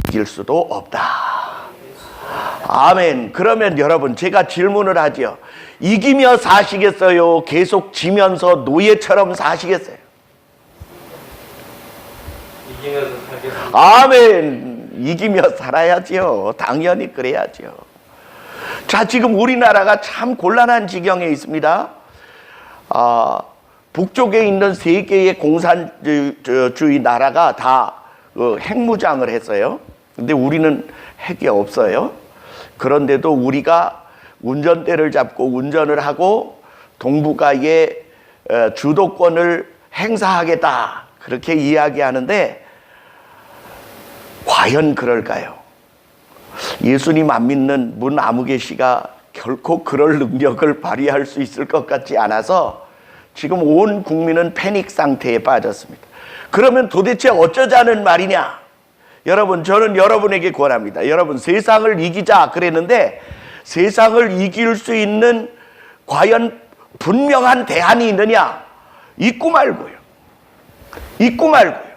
이길 수도 없다. 아멘. 그러면 여러분, 제가 질문을 하죠. 이기며 사시겠어요? 계속 지면서 노예처럼 사시겠어요? 이기면서 살겠습니다. 아멘. 이기며 살아야죠. 당연히 그래야죠. 자, 지금 우리나라가 참 곤란한 지경에 있습니다. 북쪽에 있는 3개의 공산주의 나라가 다 핵무장을 했어요. 근데 우리는 핵이 없어요. 그런데도 우리가 운전대를 잡고 운전을 하고 동북아의 주도권을 행사하겠다, 그렇게 이야기하는데 과연 그럴까요? 예수님 안 믿는 문 아무개 씨가 결코 그럴 능력을 발휘할 수 있을 것 같지 않아서 지금 온 국민은 패닉 상태에 빠졌습니다. 그러면 도대체 어쩌자는 말이냐? 여러분, 저는 여러분에게 권합니다. 여러분, 세상을 이기자 그랬는데 세상을 이길 수 있는 과연 분명한 대안이 있느냐? 있고 말고요. 있고 말고요.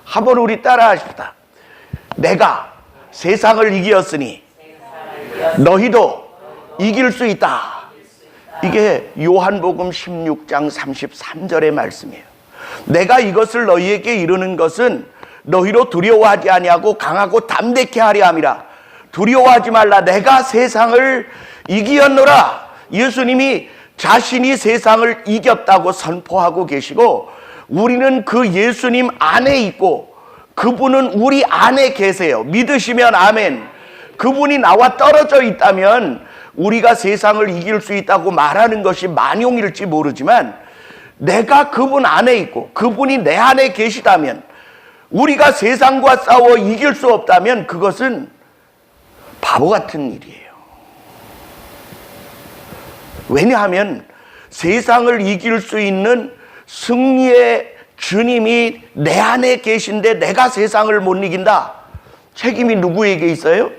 한번 우리 따라 하십시다. 내가 세상을 이기었으니 너희도 이길 수 있다. 이게 요한복음 16장 33절의 말씀이에요. 내가 이것을 너희에게 이르는 것은 너희로 두려워하지 아니하고 강하고 담대케 하려 함이라. 두려워하지 말라. 내가 세상을 이기었노라. 예수님이 자신이 세상을 이겼다고 선포하고 계시고 우리는 그 예수님 안에 있고 그분은 우리 안에 계세요. 믿으시면 아멘. 그분이 나와 떨어져 있다면 우리가 세상을 이길 수 있다고 말하는 것이 만용일지 모르지만 내가 그분 안에 있고 그분이 내 안에 계시다면, 우리가 세상과 싸워 이길 수 없다면 그것은 바보 같은 일이에요. 왜냐하면 세상을 이길 수 있는 승리의 주님이 내 안에 계신데 내가 세상을 못 이긴다. 책임이 누구에게 있어요?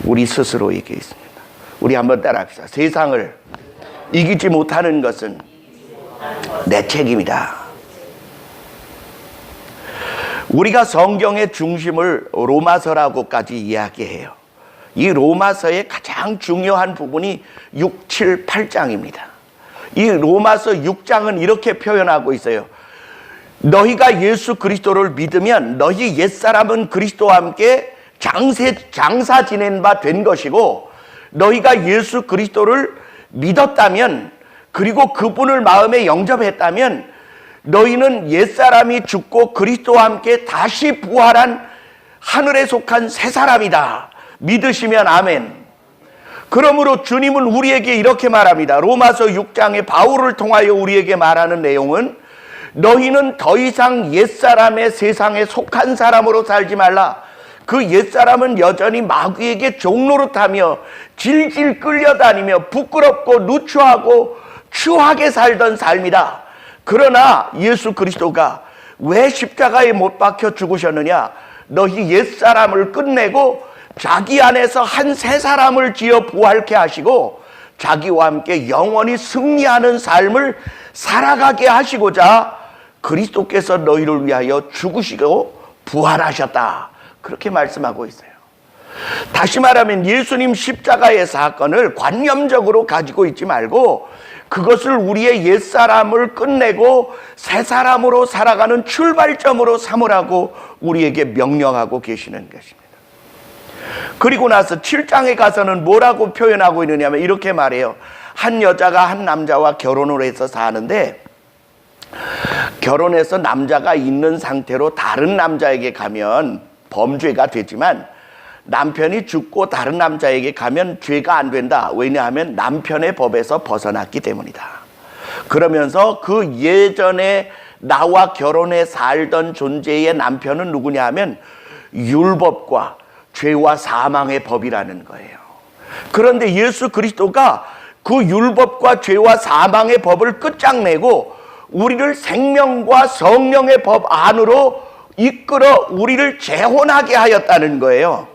우리 스스로에게 있습니다. 우리 한번 따라합시다. 세상을 이기지 못하는 것은 내 책임이다. 우리가 성경의 중심을 로마서라고까지 이야기해요. 이 로마서의 가장 중요한 부분이 6, 7, 8장입니다. 이 로마서 6장은 이렇게 표현하고 있어요. 너희가 예수 그리스도를 믿으면 너희 옛사람은 그리스도와 함께 장사 지낸 바 된 것이고, 너희가 예수 그리스도를 믿었다면, 그리고 그분을 마음에 영접했다면 너희는 옛사람이 죽고 그리스도와 함께 다시 부활한 하늘에 속한 새 사람이다. 믿으시면 아멘. 그러므로 주님은 우리에게 이렇게 말합니다. 로마서 6장에 바울을 통하여 우리에게 말하는 내용은 너희는 더 이상 옛사람의 세상에 속한 사람으로 살지 말라. 그 옛사람은 여전히 마귀에게 종노릇하며 질질 끌려다니며 부끄럽고 누추하고 추하게 살던 삶이다. 그러나 예수 그리스도가 왜 십자가에 못 박혀 죽으셨느냐? 너희 옛사람을 끝내고 자기 안에서 한 새 사람을 지어 부활케 하시고 자기와 함께 영원히 승리하는 삶을 살아가게 하시고자 그리스도께서 너희를 위하여 죽으시고 부활하셨다. 그렇게 말씀하고 있어요. 다시 말하면 예수님 십자가의 사건을 관념적으로 가지고 있지 말고 그것을 우리의 옛사람을 끝내고 새 사람으로 살아가는 출발점으로 삼으라고 우리에게 명령하고 계시는 것입니다. 그리고 나서 7장에 가서는 뭐라고 표현하고 있느냐면 이렇게 말해요. 한 여자가 한 남자와 결혼을 해서 사는데, 결혼해서 남자가 있는 상태로 다른 남자에게 가면 범죄가 되지만 남편이 죽고 다른 남자에게 가면 죄가 안 된다. 왜냐하면 남편의 법에서 벗어났기 때문이다. 그러면서 그 예전에 나와 결혼해 살던 존재의 남편은 누구냐 하면 율법과 죄와 사망의 법이라는 거예요. 그런데 예수 그리스도가 그 율법과 죄와 사망의 법을 끝장내고 우리를 생명과 성령의 법 안으로 이끌어 우리를 재혼하게 하였다는 거예요.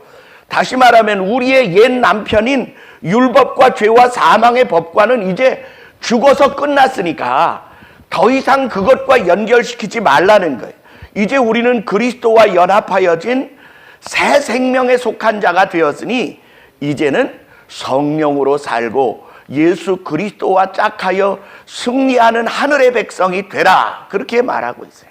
다시 말하면 우리의 옛 남편인 율법과 죄와 사망의 법과는 이제 죽어서 끝났으니까 더 이상 그것과 연결시키지 말라는 거예요. 이제 우리는 그리스도와 연합하여진 새 생명에 속한 자가 되었으니 이제는 성령으로 살고 예수 그리스도와 짝하여 승리하는 하늘의 백성이 되라. 그렇게 말하고 있어요.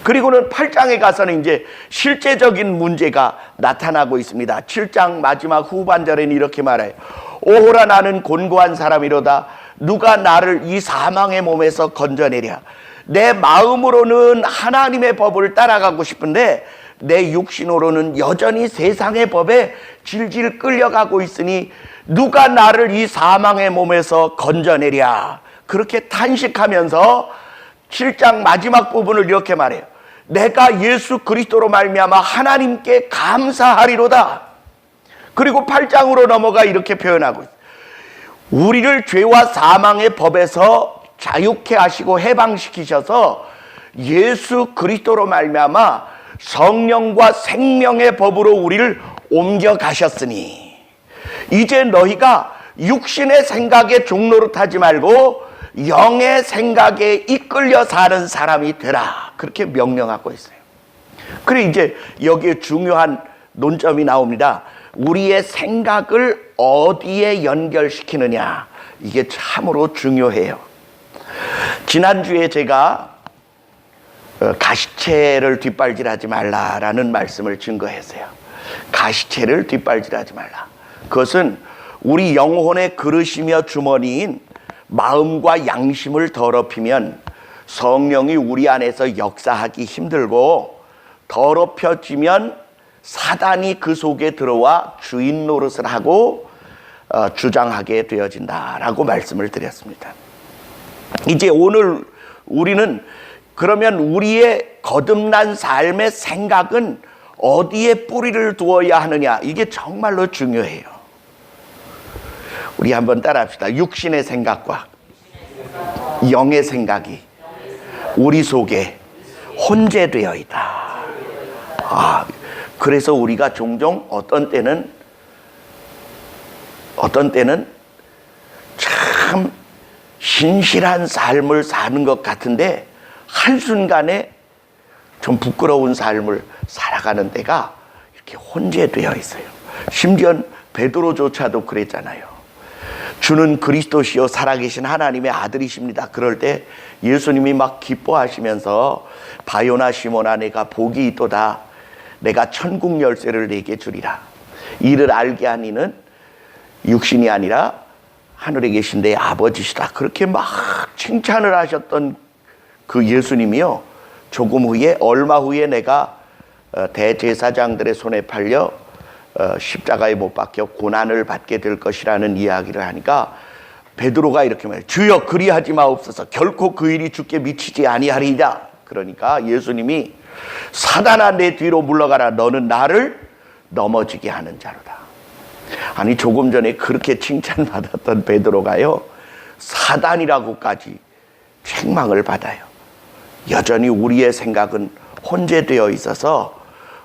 그리고는 8장에 가서는 이제 실제적인 문제가 나타나고 있습니다. 7장 마지막 후반절에는 이렇게 말해요. 오호라 나는 곤고한 사람이로다. 누가 나를 이 사망의 몸에서 건져내랴. 내 마음으로는 하나님의 법을 따라가고 싶은데 내 육신으로는 여전히 세상의 법에 질질 끌려가고 있으니 누가 나를 이 사망의 몸에서 건져내랴. 그렇게 탄식하면서 7장 마지막 부분을 이렇게 말해요. 내가 예수 그리스도로 말미암아 하나님께 감사하리로다. 그리고 8장으로 넘어가 이렇게 표현하고 있어요. 우리를 죄와 사망의 법에서 자유케 하시고 해방시키셔서 예수 그리스도로 말미암아 성령과 생명의 법으로 우리를 옮겨가셨으니 이제 너희가 육신의 생각에 종노릇하지 말고 영의 생각에 이끌려 사는 사람이 되라. 그렇게 명령하고 있어요. 그리고 이제 여기에 중요한 논점이 나옵니다. 우리의 생각을 어디에 연결시키느냐. 이게 참으로 중요해요. 지난주에 제가 가시채를 뒷발질하지 말라라는 말씀을 증거했어요. 가시채를 뒷발질하지 말라. 그것은 우리 영혼의 그릇이며 주머니인 마음과 양심을 더럽히면 성령이 우리 안에서 역사하기 힘들고 더럽혀지면 사단이 그 속에 들어와 주인 노릇을 하고 주장하게 되어진다라고 말씀을 드렸습니다. 이제 오늘 우리는 그러면 우리의 거듭난 삶의 생각은 어디에 뿌리를 두어야 하느냐. 이게 정말로 중요해요. 우리 한번 따라합시다. 육신의 생각과 영의 생각이 우리 속에 혼재되어 있다. 그래서 우리가 종종 어떤 때는 참 신실한 삶을 사는 것 같은데 한순간에 좀 부끄러운 삶을 살아가는 때가 이렇게 혼재되어 있어요. 심지어 베드로조차도 그랬잖아요. 주는 그리스도시요 살아계신 하나님의 아들이십니다. 그럴 때 예수님이 막 기뻐하시면서 바요나 시몬아 내가 복이 있도다. 내가 천국 열쇠를 내게 주리라. 이를 알게 한 이는 육신이 아니라 하늘에 계신 내 아버지시다. 그렇게 막 칭찬을 하셨던 그 예수님이요, 조금 후에 얼마 후에 내가 대제사장들의 손에 팔려 십자가에 못 박혀 고난을 받게 될 것이라는 이야기를 하니까 베드로가 이렇게 말해요. 주여 그리하지 마옵소서. 결코 그 일이 주께 미치지 아니하리이다. 그러니까 예수님이 사단아 내 뒤로 물러가라. 너는 나를 넘어지게 하는 자로다. 아니 조금 전에 그렇게 칭찬받았던 베드로가요 사단이라고까지 책망을 받아요. 여전히 우리의 생각은 혼재되어 있어서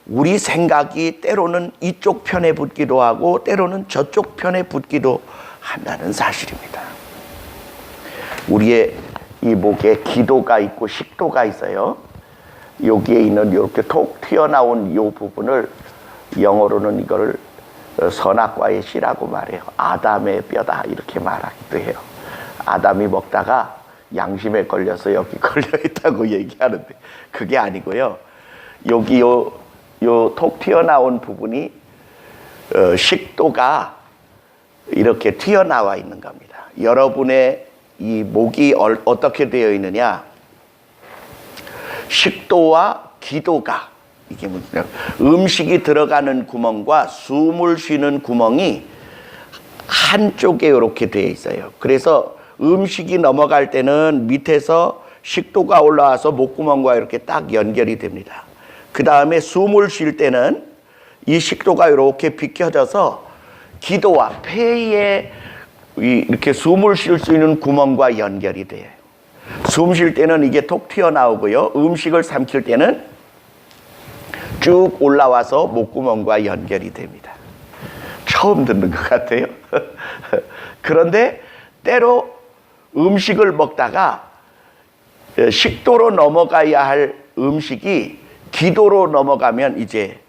우리 생각이 때로는 이쪽 편에 붙기도 하고 때로는 저쪽 편에 붙기도 한다는 사실입니다. 우리의 이 목에 기도가 있고 식도가 있어요. 여기에 있는 이렇게 톡 튀어나온 이 부분을 영어로는 이거를 선악과의 씨라고 말해요. 아담의 뼈다 이렇게 말하기도 해요. 아담이 먹다가 양심에 걸려서 여기 걸려있다고 얘기하는데 그게 아니고요. 여기 요 톡 튀어나온 부분이 식도가 이렇게 튀어나와 있는 겁니다. 여러분의 이 목이 어떻게 되어 있느냐? 식도와 기도가 이게 무슨 음식이 들어가는 구멍과 숨을 쉬는 구멍이 한쪽에 이렇게 되어 있어요. 그래서 음식이 넘어갈 때는 밑에서 식도가 올라와서 목구멍과 이렇게 딱 연결이 됩니다. 그 다음에 숨을 쉴 때는 이 식도가 이렇게 비켜져서 기도와 폐에 이렇게 숨을 쉴 수 있는 구멍과 연결이 돼요. 숨 쉴 때는 이게 톡 튀어나오고요. 음식을 삼킬 때는 쭉 올라와서 목구멍과 연결이 됩니다. 처음 듣는 것 같아요. 그런데 때로 음식을 먹다가 식도로 넘어가야 할 음식이 기도로 넘어가면 이제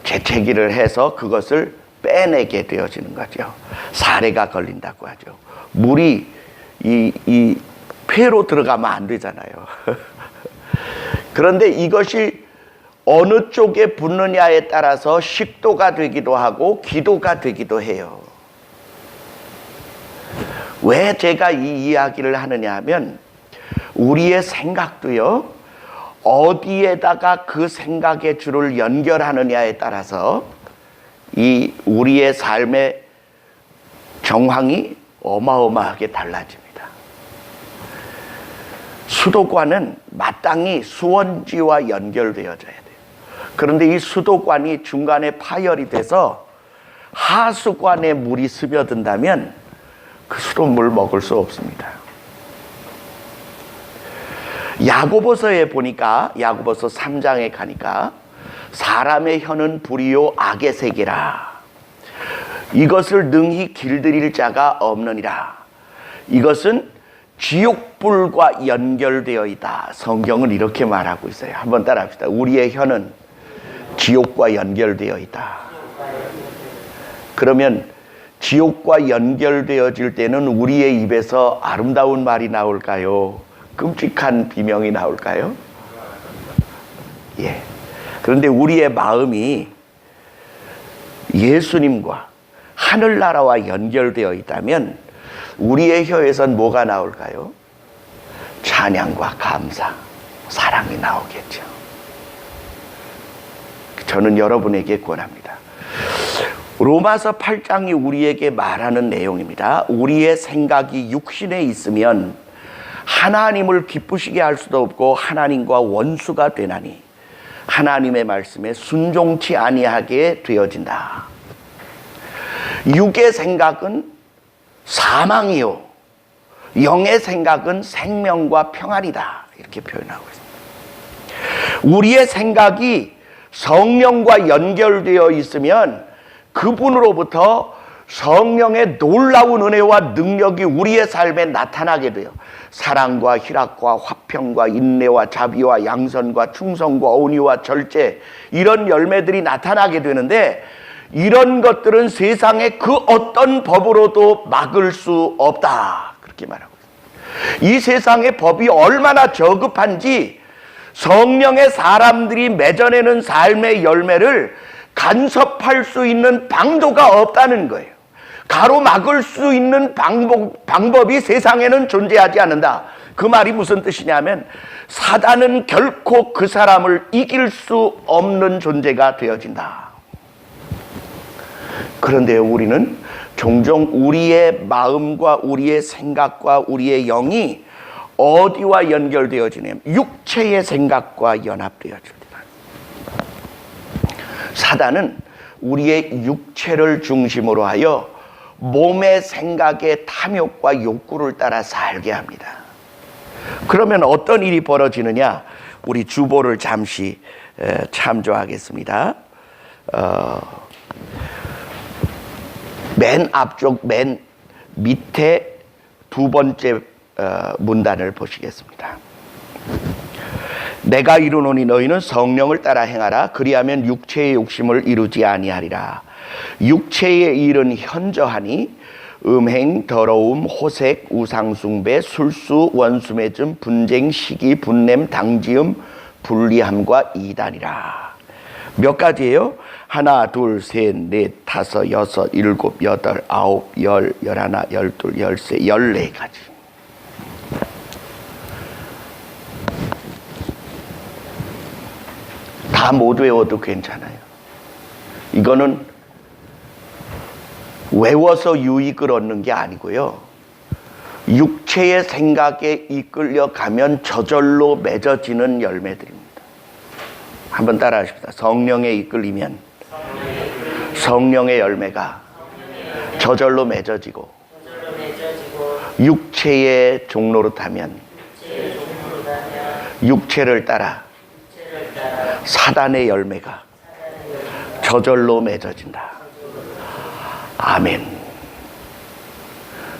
재채기를 해서 그것을 빼내게 되어지는 거죠. 사례가 걸린다고 하죠. 물이 이 폐로 들어가면 안 되잖아요. 그런데 이것이 어느 쪽에 붙느냐에 따라서 식도가 되기도 하고 기도가 되기도 해요. 왜 제가 이 이야기를 하느냐 하면 우리의 생각도요, 어디에다가 그 생각의 줄을 연결하느냐에 따라서 이 우리의 삶의 정황이 어마어마하게 달라집니다. 수도관은 마땅히 수원지와 연결되어져야 돼요. 그런데 이 수도관이 중간에 파열이 돼서 하수관에 물이 스며든다면 그 수돗물 먹을 수 없습니다. 야고보서에 보니까 야고보서 3장에 가니까 사람의 혀는 불이요 악의 세계라. 이것을 능히 길들일 자가 없느니라. 이것은 지옥불과 연결되어 있다. 성경은 이렇게 말하고 있어요. 한번 따라합시다. 우리의 혀는 지옥과 연결되어 있다. 그러면 지옥과 연결되어질 때는 우리의 입에서 아름다운 말이 나올까요? 끔찍한 비명이 나올까요? 예. 그런데 우리의 마음이 예수님과 하늘나라와 연결되어 있다면 우리의 혀에선 뭐가 나올까요? 찬양과 감사, 사랑이 나오겠죠. 저는 여러분에게 권합니다. 로마서 8장이 우리에게 말하는 내용입니다. 우리의 생각이 육신에 있으면 하나님을 기쁘시게 할 수도 없고 하나님과 원수가 되나니 하나님의 말씀에 순종치 아니하게 되어진다. 육의 생각은 사망이요 영의 생각은 생명과 평안이다. 이렇게 표현하고 있습니다. 우리의 생각이 성령과 연결되어 있으면 그분으로부터 성령의 놀라운 은혜와 능력이 우리의 삶에 나타나게 돼요. 사랑과 희락과 화평과 인내와 자비와 양선과 충성과 온유와 절제, 이런 열매들이 나타나게 되는데 이런 것들은 세상의 그 어떤 법으로도 막을 수 없다. 그렇게 말하고 있습니다. 이 세상의 법이 얼마나 저급한지 성령의 사람들이 맺어내는 삶의 열매를 간섭할 수 있는 방도가 없다는 거예요. 가로막을 수 있는 방법이 세상에는 존재하지 않는다. 그 말이 무슨 뜻이냐면 사단은 결코 그 사람을 이길 수 없는 존재가 되어진다. 그런데 우리는 종종 우리의 마음과 우리의 생각과 우리의 영이 어디와 연결되어지냐면 육체의 생각과 연합되어집니다. 사단은 우리의 육체를 중심으로 하여 몸의 생각의 탐욕과 욕구를 따라 살게 합니다. 그러면 어떤 일이 벌어지느냐? 우리 주보를 잠시 참조하겠습니다. 맨 앞쪽 맨 밑에 두 번째 문단을 보시겠습니다. 내가 이루노니 너희는 성령을 따라 행하라. 그리하면 육체의 욕심을 이루지 아니하리라. 육체의 일은 현저하니 음행, 더러움, 호색, 우상숭배, 술수, 원수매즘, 분쟁, 시기, 분냄, 당지음, 불리함과 이단이라. 몇 가지예요? 하나, 둘, 셋, 넷, 다섯, 여섯, 일곱, 여덟, 아홉, 열, 열하나, 열둘, 열세, 14가지. 다 못 외워도 괜찮아요. 이거는 외워서 유익을 얻는 게 아니고요. 육체의 생각에 이끌려가면 저절로 맺어지는 열매들입니다. 한번 따라 하십시다. 성령에 이끌리면 성령의 열매가 저절로 맺어지고 육체의 종노릇하면 육체를 따라 사단의 열매가 저절로 맺어진다. 아멘.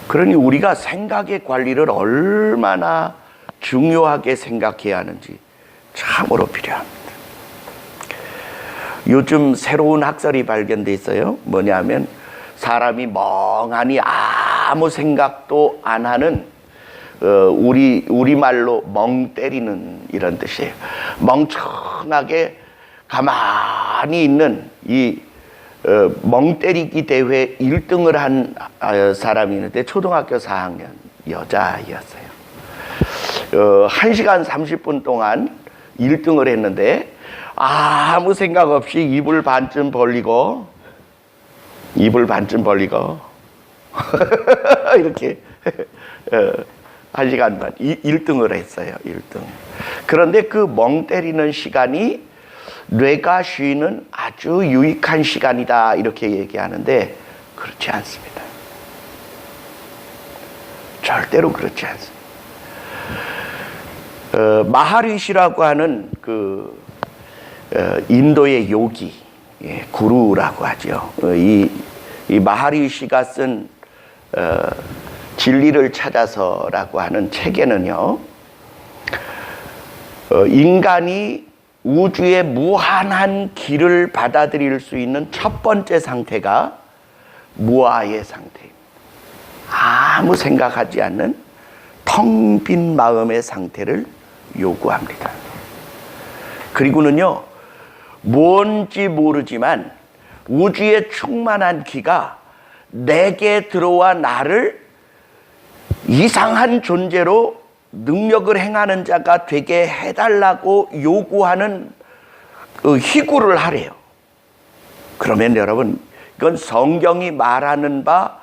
그러니 우리가 생각의 관리를 얼마나 중요하게 생각해야 하는지 참으로 필요합니다. 요즘 새로운 학설이 발견돼 있어요. 뭐냐면 사람이 멍하니 아무 생각도 안 하는 우리말로 멍 때리는 이런 뜻이에요. 멍청하게 가만히 있는 이 멍 때리기 대회 1등을 한 사람이 있는데 초등학교 4학년 여자아이였어요. 1시간 30분 동안 1등을 했는데 아무 생각 없이 입을 반쯤 벌리고 이렇게 1시간 반 1등을 했어요. 1등. 그런데 그 멍 때리는 시간이 뇌가 쉬는 아주 유익한 시간이다 이렇게 얘기하는데 그렇지 않습니다. 절대로 그렇지 않습니다. 마하리시라고 하는 그 인도의 요기, 구루라고 하죠. 이 마하리시가 쓴 진리를 찾아서라고 하는 책에는요, 인간이 우주의 무한한 길을 받아들일 수 있는 첫 번째 상태가 무아의 상태입니다. 아무 생각하지 않는 텅 빈 마음의 상태를 요구합니다. 그리고는요, 뭔지 모르지만 우주의 충만한 기가 내게 들어와 나를 이상한 존재로 능력을 행하는 자가 되게 해달라고 요구하는 희구를 하래요. 그러면 여러분, 이건 성경이 말하는 바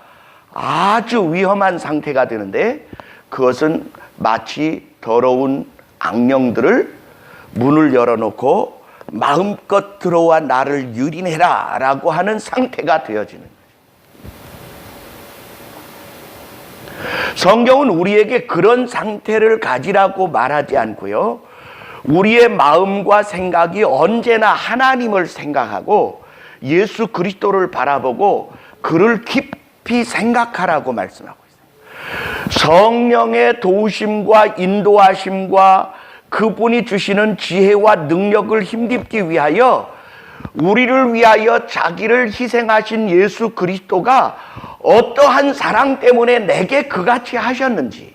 아주 위험한 상태가 되는데, 그것은 마치 더러운 악령들을 문을 열어놓고 마음껏 들어와 나를 유린해라 라고 하는 상태가 되어지는 거예요. 성경은 우리에게 그런 상태를 가지라고 말하지 않고요, 우리의 마음과 생각이 언제나 하나님을 생각하고 예수 그리스도를 바라보고 그를 깊이 생각하라고 말씀하고 있어요. 성령의 도우심과 인도하심과 그분이 주시는 지혜와 능력을 힘입기 위하여 우리를 위하여 자기를 희생하신 예수 그리스도가 어떠한 사랑 때문에 내게 그같이 하셨는지,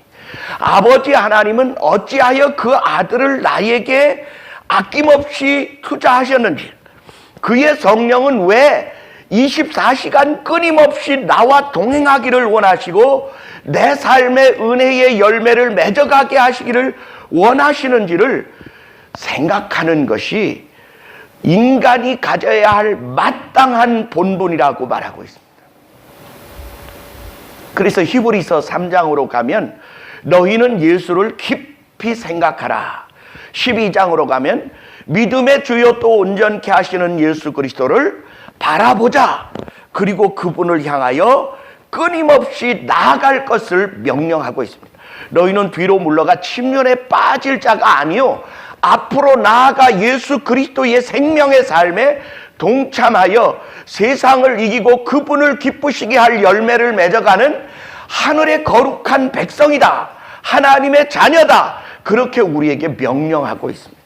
아버지 하나님은 어찌하여 그 아들을 나에게 아낌없이 투자하셨는지, 그의 성령은 왜 24시간 끊임없이 나와 동행하기를 원하시고 내 삶의 은혜의 열매를 맺어가게 하시기를 원하시는지를 생각하는 것이 인간이 가져야 할 마땅한 본분이라고 말하고 있습니다. 그래서 히브리서 3장으로 가면 너희는 예수를 깊이 생각하라. 12장으로 가면 믿음의 주요 또 온전케 하시는 예수 그리스도를 바라보자. 그리고 그분을 향하여 끊임없이 나아갈 것을 명령하고 있습니다. 너희는 뒤로 물러가 침륜에 빠질 자가 아니요 앞으로 나아가 예수 그리스도의 생명의 삶에 동참하여 세상을 이기고 그분을 기쁘시게 할 열매를 맺어가는 하늘의 거룩한 백성이다. 하나님의 자녀다. 그렇게 우리에게 명령하고 있습니다.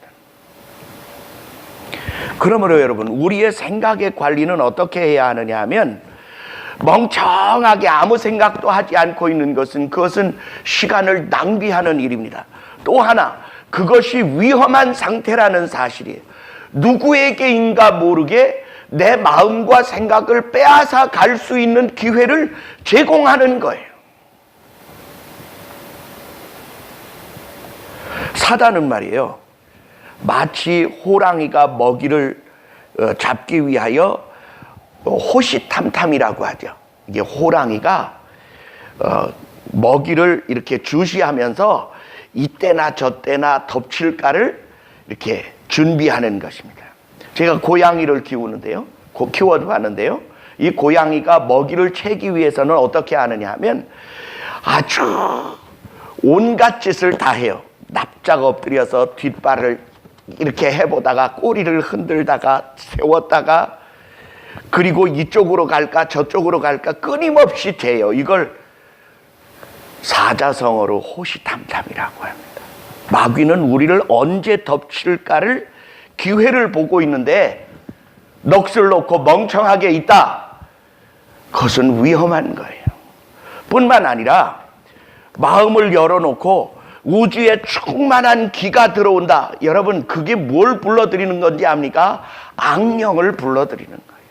그러므로 여러분, 우리의 생각의 관리는 어떻게 해야 하느냐 하면, 멍청하게 아무 생각도 하지 않고 있는 것은 그것은 시간을 낭비하는 일입니다. 또 하나, 그것이 위험한 상태라는 사실이에요. 누구에게인가 모르게 내 마음과 생각을 빼앗아 갈 수 있는 기회를 제공하는 거예요. 사단은 말이에요, 마치 호랑이가 먹이를 잡기 위하여 호시탐탐이라고 하죠. 이게 호랑이가 먹이를 이렇게 주시하면서 이때나 저때나 덮칠까를 이렇게 준비하는 것입니다. 제가 고양이를 키우는데요, 키워도 하는데요, 이 고양이가 먹이를 채기 위해서는 어떻게 하느냐 하면 아주 온갖 짓을 다 해요. 납작 엎드려서 뒷발을 이렇게 해보다가 꼬리를 흔들다가 세웠다가, 그리고 이쪽으로 갈까 저쪽으로 갈까 끊임없이 재요. 이걸 사자성어로 호시탐탐이라고 합니다. 마귀는 우리를 언제 덮칠까를 기회를 보고 있는데 넋을 놓고 멍청하게 있다. 그것은 위험한 거예요. 뿐만 아니라 마음을 열어놓고 우주에 충만한 기가 들어온다. 여러분, 그게 뭘 불러들이는 건지 압니까? 악령을 불러들이는 거예요.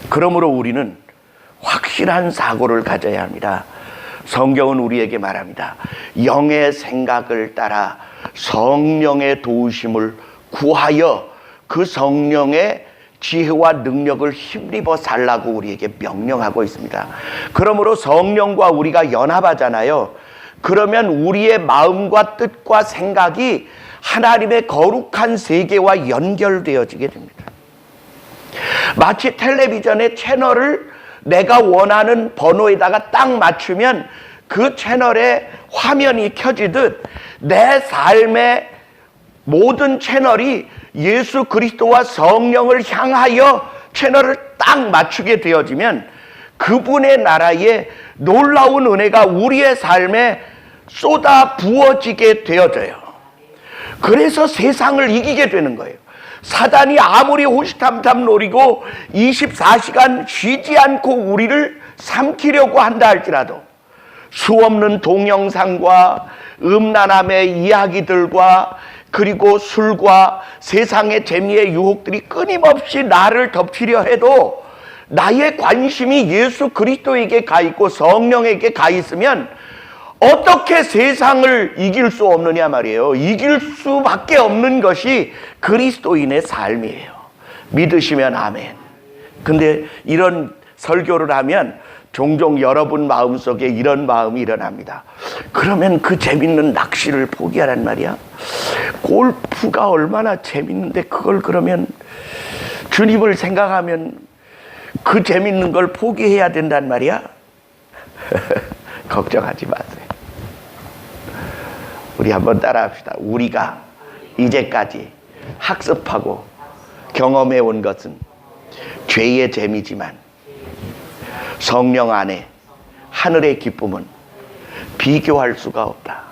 그러므로 우리는 확실한 사고를 가져야 합니다. 성경은 우리에게 말합니다. 영의 생각을 따라 성령의 도우심을 구하여 그 성령의 지혜와 능력을 힘입어 살라고 우리에게 명령하고 있습니다. 그러므로 성령과 우리가 연합하잖아요. 그러면 우리의 마음과 뜻과 생각이 하나님의 거룩한 세계와 연결되어지게 됩니다. 마치 텔레비전의 채널을 내가 원하는 번호에다가 딱 맞추면 그 채널에 화면이 켜지듯 내 삶의 모든 채널이 예수 그리스도와 성령을 향하여 채널을 딱 맞추게 되어지면 그분의 나라의 놀라운 은혜가 우리의 삶에 쏟아 부어지게 되어져요. 그래서 세상을 이기게 되는 거예요. 사단이 아무리 호시탐탐 노리고 24시간 쉬지 않고 우리를 삼키려고 한다 할지라도 수없는 동영상과 음란함의 이야기들과 그리고 술과 세상의 재미의 유혹들이 끊임없이 나를 덮치려 해도 나의 관심이 예수 그리스도에게 가 있고 성령에게 가 있으면 어떻게 세상을 이길 수 없느냐 말이에요. 이길 수밖에 없는 것이 그리스도인의 삶이에요. 믿으시면 아멘. 근데 이런 설교를 하면 종종 여러분 마음속에 이런 마음이 일어납니다. 그러면 그 재밌는 낚시를 포기하란 말이야? 골프가 얼마나 재밌는데 그걸 그러면 주님을 생각하면 그 재밌는 걸 포기해야 된단 말이야? 걱정하지 마세요. 우리 한번 따라합시다. 우리가 이제까지 학습하고 경험해 온 것은 죄의 재미지만 성령 안에 하늘의 기쁨은 비교할 수가 없다.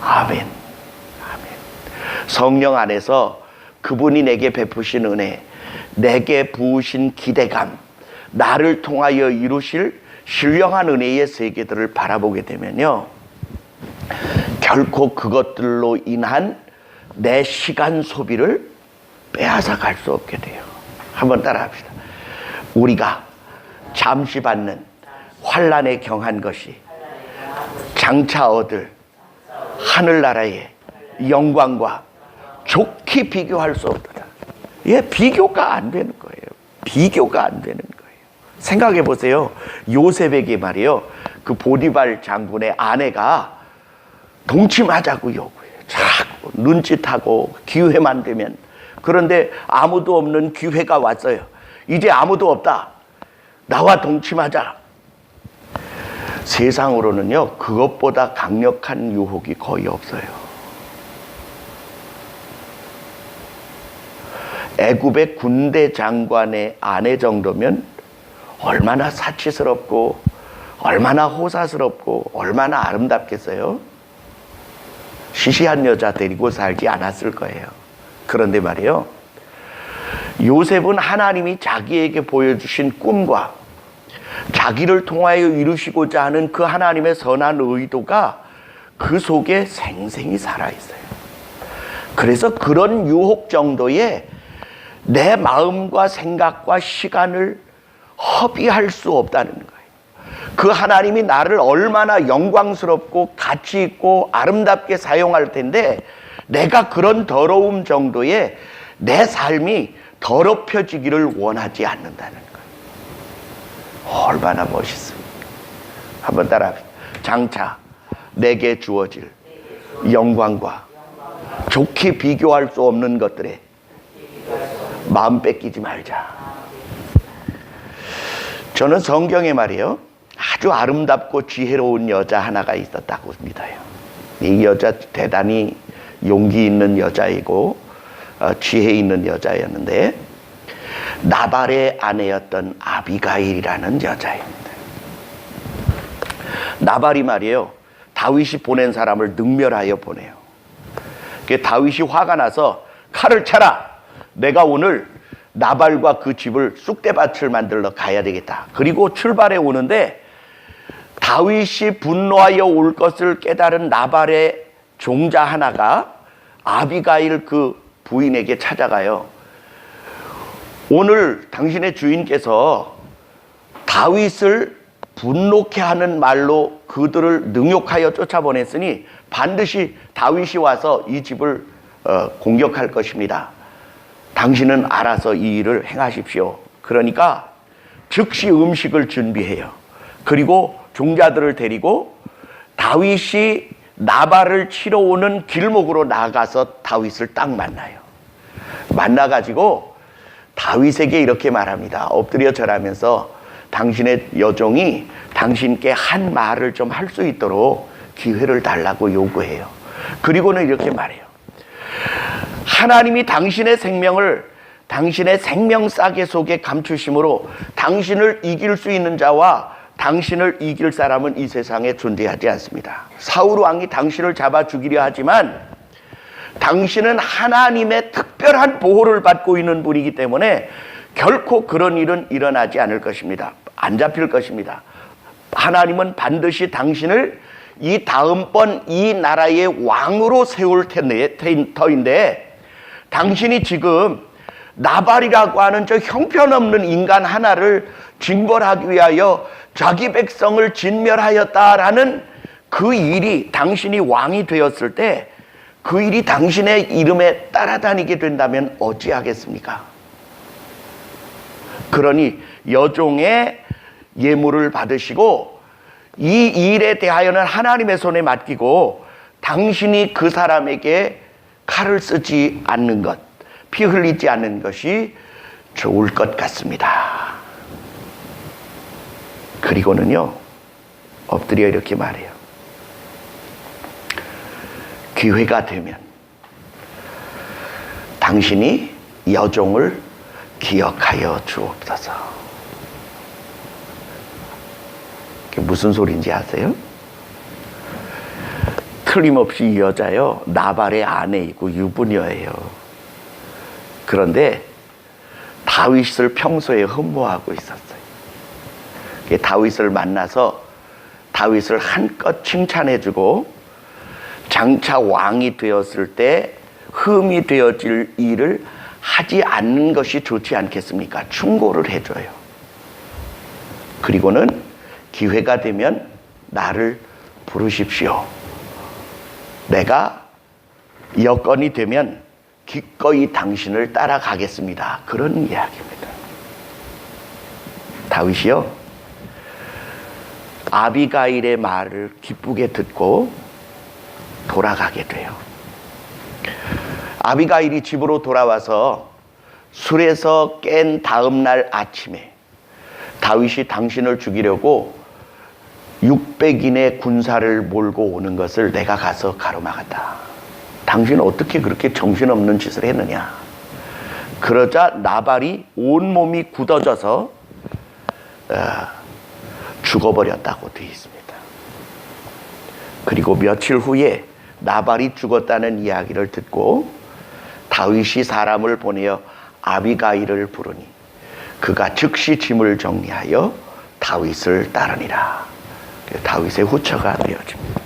아멘. 아멘. 성령 안에서 그분이 내게 베푸신 은혜, 내게 부으신 기대감, 나를 통하여 이루실 신령한 은혜의 세계들을 바라보게 되면요, 결코 그것들로 인한 내 시간 소비를 빼앗아 갈 수 없게 돼요. 한번 따라합시다. 우리가 잠시 받는 환난에 경한 것이 장차 얻을 하늘나라의 영광과 좋게 비교할 수 없다. 예, 비교가 안 되는 거예요. 비교가 안 되는 거예요. 생각해 보세요. 요셉에게 말이요, 그 보디발 장군의 아내가 동침하자고 요구해요. 자꾸 눈짓하고 기회만 되면. 그런데 아무도 없는 기회가 왔어요. 이제 아무도 없다. 나와 동침하자. 세상으로는요, 그것보다 강력한 유혹이 거의 없어요. 애굽의 군대 장관의 아내 정도면 얼마나 사치스럽고 얼마나 호사스럽고 얼마나 아름답겠어요? 시시한 여자 데리고 살지 않았을 거예요. 그런데 말이에요, 요셉은 하나님이 자기에게 보여주신 꿈과 자기를 통하여 이루시고자 하는 그 하나님의 선한 의도가 그 속에 생생히 살아있어요. 그래서 그런 유혹 정도에 내 마음과 생각과 시간을 허비할 수 없다는 거예요. 그 하나님이 나를 얼마나 영광스럽고 가치 있고 아름답게 사용할 텐데 내가 그런 더러움 정도에 내 삶이 더럽혀지기를 원하지 않는다는 거예요. 얼마나 멋있습니까? 한번 따라합시다. 장차 내게 주어질 영광과 좋게 비교할 수 없는 것들에 마음 뺏기지 말자. 저는 성경에 말이에요, 아주 아름답고 지혜로운 여자 하나가 있었다고 믿어요. 이 여자 대단히 용기 있는 여자이고 지혜 있는 여자였는데 나발의 아내였던 아비가일이라는 여자입니다. 나발이 말이에요. 다윗이 보낸 사람을 능멸하여 보내요. 다윗이 화가 나서 칼을 차라. 내가 오늘 나발과 그 집을 쑥대밭을 만들러 가야 되겠다. 그리고 출발해 오는데 다윗이 분노하여 올 것을 깨달은 나발의 종자 하나가 아비가일 그 부인에게 찾아가요. 오늘 당신의 주인께서 다윗을 분노케 하는 말로 그들을 능욕하여 쫓아보냈으니 반드시 다윗이 와서 이 집을 공격할 것입니다. 당신은 알아서 이 일을 행하십시오. 그러니까 즉시 음식을 준비해요. 그리고 종자들을 데리고 다윗이 나발을 치러 오는 길목으로 나가서 다윗을 딱 만나요. 만나가지고 다윗에게 이렇게 말합니다. 엎드려 절하면서 당신의 여종이 당신께 한 말을 좀 할 수 있도록 기회를 달라고 요구해요. 그리고는 이렇게 말해요. 하나님이 당신의 생명을 당신의 생명싸개 속에 감추심으로 당신을 이길 수 있는 자와 당신을 이길 사람은 이 세상에 존재하지 않습니다. 사울 왕이 당신을 잡아 죽이려 하지만 당신은 하나님의 특별한 보호를 받고 있는 분이기 때문에 결코 그런 일은 일어나지 않을 것입니다. 안 잡힐 것입니다. 하나님은 반드시 당신을 이 다음번 이 나라의 왕으로 세울 터인데 당신이 지금 나발이라고 하는 저 형편없는 인간 하나를 징벌하기 위하여 자기 백성을 진멸하였다라는 그 일이 당신이 왕이 되었을 때 그 일이 당신의 이름에 따라다니게 된다면 어찌하겠습니까? 그러니 여종의 예물을 받으시고 이 일에 대하여는 하나님의 손에 맡기고 당신이 그 사람에게 칼을 쓰지 않는 것, 피 흘리지 않는 것이 좋을 것 같습니다. 그리고는요, 엎드려 이렇게 말해요. 기회가 되면 당신이 여종을 기억하여 주옵소서. 그게 무슨 소리인지 아세요? 틀림없이 이 여자요, 나발의 아내이고 유부녀예요. 그런데 다윗을 평소에 흠모하고 있었어요. 다윗을 만나서 다윗을 한껏 칭찬해주고 장차 왕이 되었을 때 흠이 되어질 일을 하지 않는 것이 좋지 않겠습니까? 충고를 해줘요. 그리고는 기회가 되면 나를 부르십시오. 내가 여건이 되면 기꺼이 당신을 따라가겠습니다. 그런 이야기입니다. 다윗이요, 아비가일의 말을 기쁘게 듣고 돌아가게 돼요. 아비가일이 집으로 돌아와서 술에서 깬 다음 날 아침에 다윗이 당신을 죽이려고 600인의 군사를 몰고 오는 것을 내가 가서 가로막았다. 당신은 어떻게 그렇게 정신없는 짓을 했느냐. 그러자 나발이 온몸이 굳어져서 죽어버렸다고 되어 있습니다. 그리고 며칠 후에 나발이 죽었다는 이야기를 듣고 다윗이 사람을 보내어 아비가일을 부르니 그가 즉시 짐을 정리하여 다윗을 따르니라. 다윗의 후처가 되어집니다.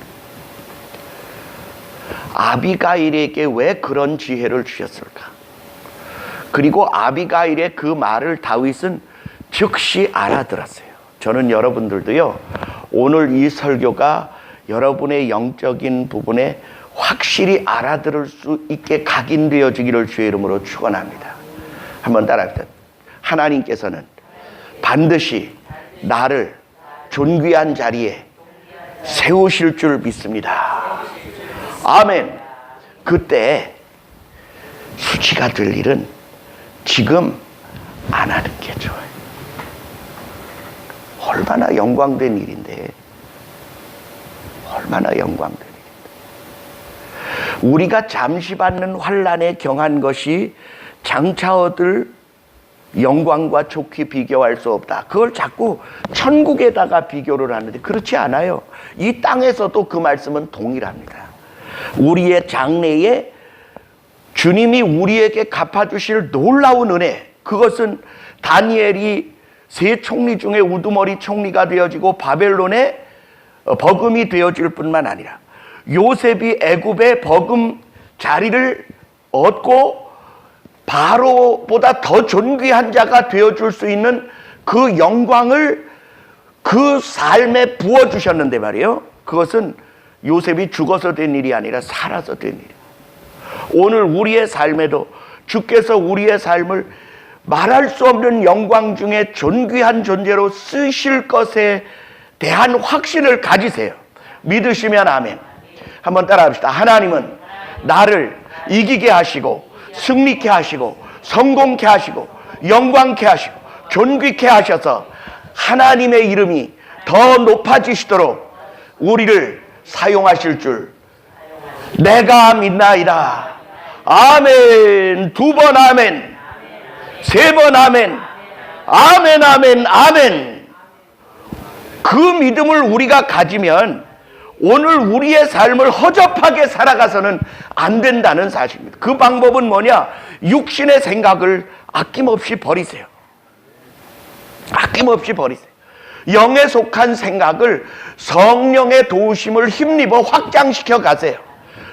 아비가일에게 왜 그런 지혜를 주셨을까? 그리고 아비가일의 그 말을 다윗은 즉시 알아들었어요. 저는 여러분들도요, 오늘 이 설교가 여러분의 영적인 부분에 확실히 알아들을 수 있게 각인되어지기를 주의 이름으로 축원합니다. 한번 따라합시다. 하나님께서는 반드시 나를 존귀한 자리에 세우실 줄 믿습니다. 아멘. 그때 수치가 될 일은 지금 안 하는 게 좋아요. 얼마나 영광된 일인데, 얼마나 영광된 일인데. 우리가 잠시 받는 환난에 경한 것이 장차 얻을 영광과 좋게 비교할 수 없다. 그걸 자꾸 천국에다가 비교를 하는데 그렇지 않아요. 이 땅에서도 그 말씀은 동일합니다. 우리의 장래에 주님이 우리에게 갚아주실 놀라운 은혜, 그것은 다니엘이 세 총리 중에 우두머리 총리가 되어지고 바벨론의 버금이 되어질 뿐만 아니라 요셉이 애굽의 버금 자리를 얻고 바로보다 더 존귀한 자가 되어줄 수 있는 그 영광을 그 삶에 부어주셨는데 말이에요. 그것은 요셉이 죽어서 된 일이 아니라 살아서 된 일이에요. 오늘 우리의 삶에도 주께서 우리의 삶을 말할 수 없는 영광 중에 존귀한 존재로 쓰실 것에 대한 확신을 가지세요. 믿으시면 아멘. 한번 따라합시다. 하나님은 나를 이기게 하시고 승리케 하시고 성공케 하시고 영광케 하시고 존귀케 하셔서 하나님의 이름이 더 높아지시도록 우리를 사용하실 줄 내가 믿나이다. 아멘. 2번 아멘. 3번 아멘. 아멘 아멘 아멘. 그 믿음을 우리가 가지면 오늘 우리의 삶을 허접하게 살아가서는 안 된다는 사실입니다. 그 방법은 뭐냐? 육신의 생각을 아낌없이 버리세요. 아낌없이 버리세요. 영에 속한 생각을 성령의 도우심을 힘입어 확장시켜 가세요.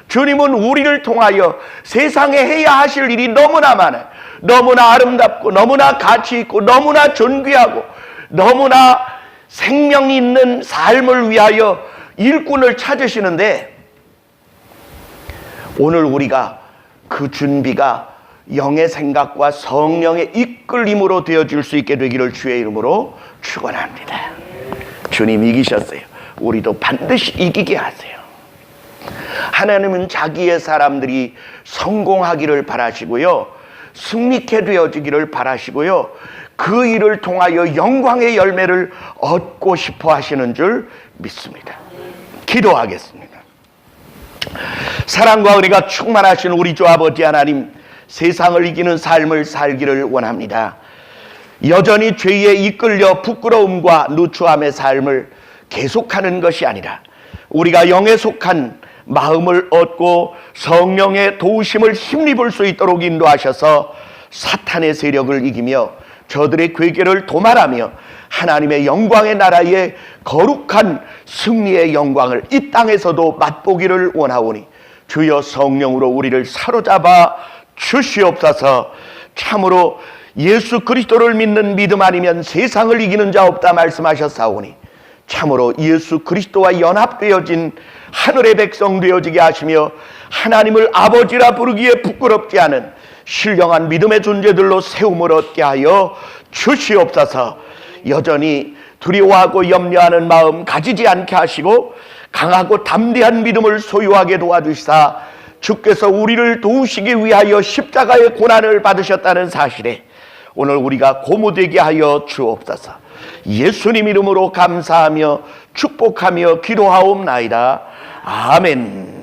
주님은 우리를 통하여 세상에 해야 하실 일이 너무나 많아요. 너무나 아름답고 너무나 가치 있고 너무나 존귀하고 너무나 생명 있는 삶을 위하여 일꾼을 찾으시는데 오늘 우리가 그 준비가 영의 생각과 성령의 이끌림으로 되어줄 수 있게 되기를 주의 이름으로 축원합니다. 주님 이기셨어요. 우리도 반드시 이기게 하세요. 하나님은 자기의 사람들이 성공하기를 바라시고요, 승리케 되어지기를 바라시고요, 그 일을 통하여 영광의 열매를 얻고 싶어 하시는 줄 믿습니다. 기도하겠습니다. 사랑과 은혜가 충만하신 우리 주 아버지 하나님, 세상을 이기는 삶을 살기를 원합니다. 여전히 죄에 이끌려 부끄러움과 누추함의 삶을 계속하는 것이 아니라 우리가 영에 속한 마음을 얻고 성령의 도우심을 힘입을 수 있도록 인도하셔서 사탄의 세력을 이기며 저들의 괴계를 도말하며 하나님의 영광의 나라의 거룩한 승리의 영광을 이 땅에서도 맛보기를 원하오니 주여 성령으로 우리를 사로잡아 주시옵소서. 참으로 예수 그리스도를 믿는 믿음 아니면 세상을 이기는 자 없다 말씀하셨사오니 참으로 예수 그리스도와 연합되어진 하늘의 백성 되어지게 하시며 하나님을 아버지라 부르기에 부끄럽지 않은 신령한 믿음의 존재들로 세움을 얻게 하여 주시옵소서. 여전히 두려워하고 염려하는 마음 가지지 않게 하시고 강하고 담대한 믿음을 소유하게 도와주시사 주께서 우리를 도우시기 위하여 십자가의 고난을 받으셨다는 사실에 오늘 우리가 고무되게 하여 주옵소서. 예수님 이름으로 감사하며 축복하며 기도하옵나이다. 아멘.